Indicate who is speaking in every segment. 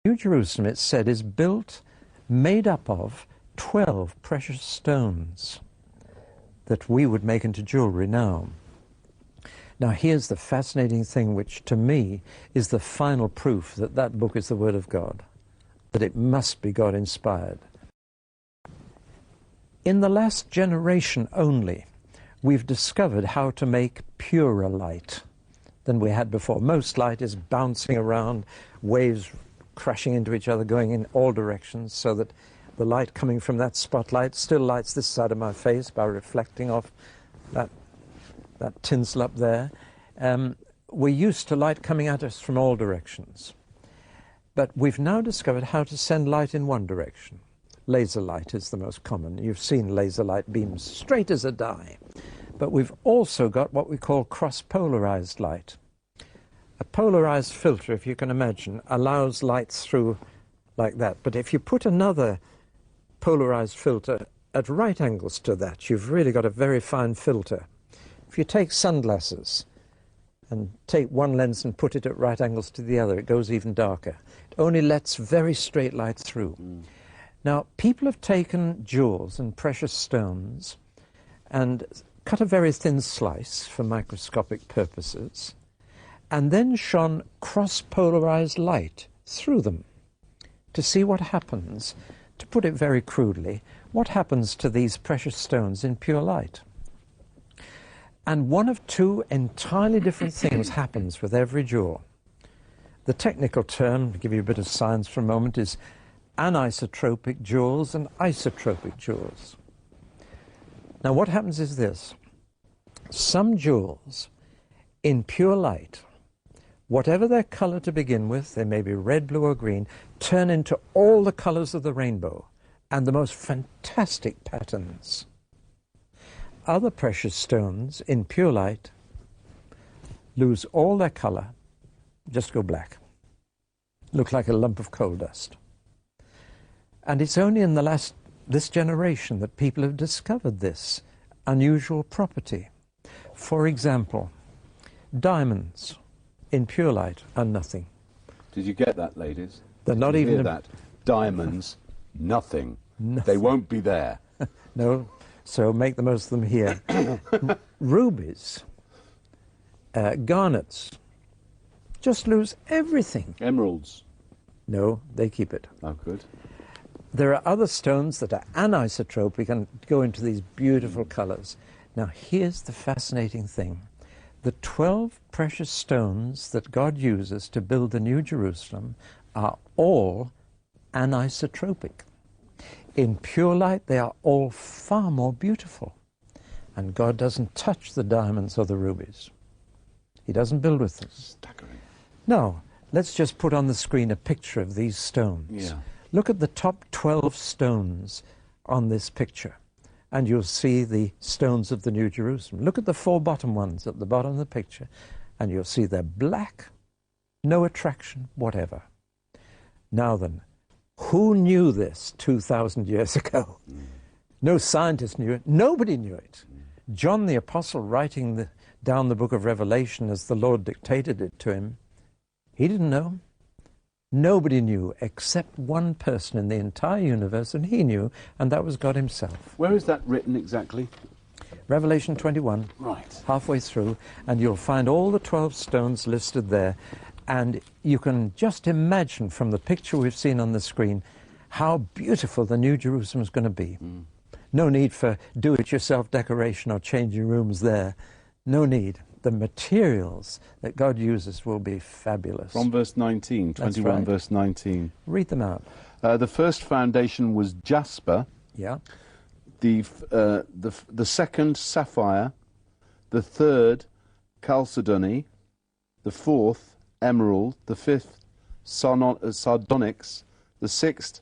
Speaker 1: New Jerusalem, it's said, is built, made up of 12 precious stones that we would make into jewelry now. Now here's the fascinating thing, which to me is the final proof that that book is the Word of God, that it must be God-inspired. In the last generation only, we've discovered how to make purer light than we had before. Most light is bouncing around, waves crashing into each other, going in all directions, so that the light coming from that spotlight still lights this side of my face by reflecting off that tinsel up there. We're used to light coming at us from all directions. But we've now discovered how to send light in one direction. Laser light is the most common. You've seen laser light beams straight as a die. But we've also got what we call cross-polarized light. A polarized filter, if you can imagine, allows light through like that. But if you put another polarized filter at right angles to that, you've really got a very fine filter. If you take sunglasses and take one lens and put it at right angles to the other, it goes even darker. It only lets very straight light through. Now, people have taken jewels and precious stones and cut a very thin slice for microscopic purposes, and then shone cross-polarized light through them to see what happens. To put it very crudely, what happens to these precious stones in pure light? And one of two entirely different things happens with every jewel. The technical term, to give you a bit of science for a moment, is anisotropic jewels and isotropic jewels. Now what happens is this. Some jewels in pure light, whatever their color to begin with, they may be red, blue or green, turn into all the colors of the rainbow and the most fantastic patterns. Other precious stones in pure light lose all their color, just go black, look like a lump of coal dust. And it's only in this generation that people have discovered this unusual property. For example, diamonds in pure light are nothing.
Speaker 2: Did you get that, ladies?
Speaker 1: They're not even
Speaker 2: hear that. Diamonds, nothing.
Speaker 1: Nothing.
Speaker 2: They won't be there.
Speaker 1: No, so make the most of them here. Rubies, garnets, just lose everything.
Speaker 2: Emeralds.
Speaker 1: No, they keep it.
Speaker 2: Oh, good.
Speaker 1: There are other stones that are anisotropic and go into these beautiful colors. Now here's the fascinating thing. The 12 precious stones that God uses to build the New Jerusalem are all anisotropic. In pure light, they are all far more beautiful. And God doesn't touch the diamonds or the rubies. He doesn't build with them.
Speaker 2: Staggering.
Speaker 1: Now, let's just put on the screen a picture of these stones.
Speaker 2: Yeah.
Speaker 1: Look at the top 12 stones on this picture, and you'll see the stones of the New Jerusalem. Look at the 4 bottom ones at the bottom of the picture, and you'll see they're black, no attraction whatever. Now then, who knew this 2,000 years ago? No scientist knew it. Nobody knew it. John the Apostle, writing down the book of Revelation as the Lord dictated it to him, he didn't know. Nobody knew except one person in the entire universe, and he knew, and that was God himself.
Speaker 2: Where is that written exactly?
Speaker 1: Revelation 21,
Speaker 2: right,
Speaker 1: halfway through, and you'll find all the 12 stones listed there. And you can just imagine from the picture we've seen on the screen how beautiful the New Jerusalem is going to be. No need for do-it-yourself decoration or changing rooms there. No need. The materials that God uses will be fabulous.
Speaker 2: From verse 19, 21
Speaker 1: right.
Speaker 2: Verse 19.
Speaker 1: Read them out.
Speaker 2: The first foundation was jasper.
Speaker 1: Yeah.
Speaker 2: The second, sapphire. The third, chalcedony. The fourth, emerald. The fifth, sardonyx. The sixth,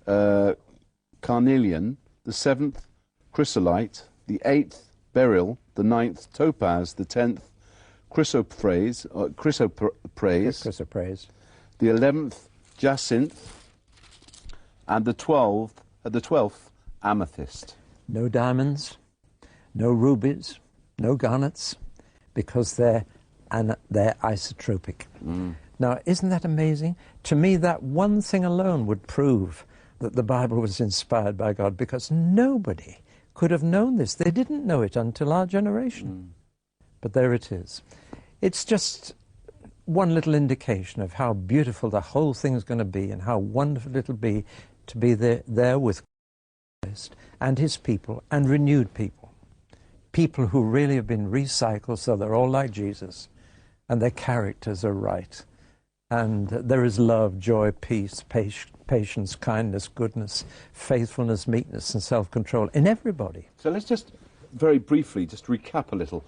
Speaker 2: carnelian. The seventh, chrysolite. The eighth, beryl. The ninth, topaz. The 10th, chrysoprase. The 11th, jacinth. And the 12th, amethyst.
Speaker 1: No diamonds, no rubies, no garnets, because they're isotropic. Now, isn't that amazing? To me, that one thing alone would prove that the Bible was inspired by God, because nobody could have known this. They didn't know it until our generation. But there it is. It's just one little indication of how beautiful the whole thing is going to be, and how wonderful it'll be to be there with Christ and his people, and renewed people. People who really have been recycled so they're all like Jesus, and their characters are right. And there is love, joy, peace, patience, kindness, goodness, faithfulness, meekness, and self-control in everybody.
Speaker 2: So let's just very briefly just recap a little.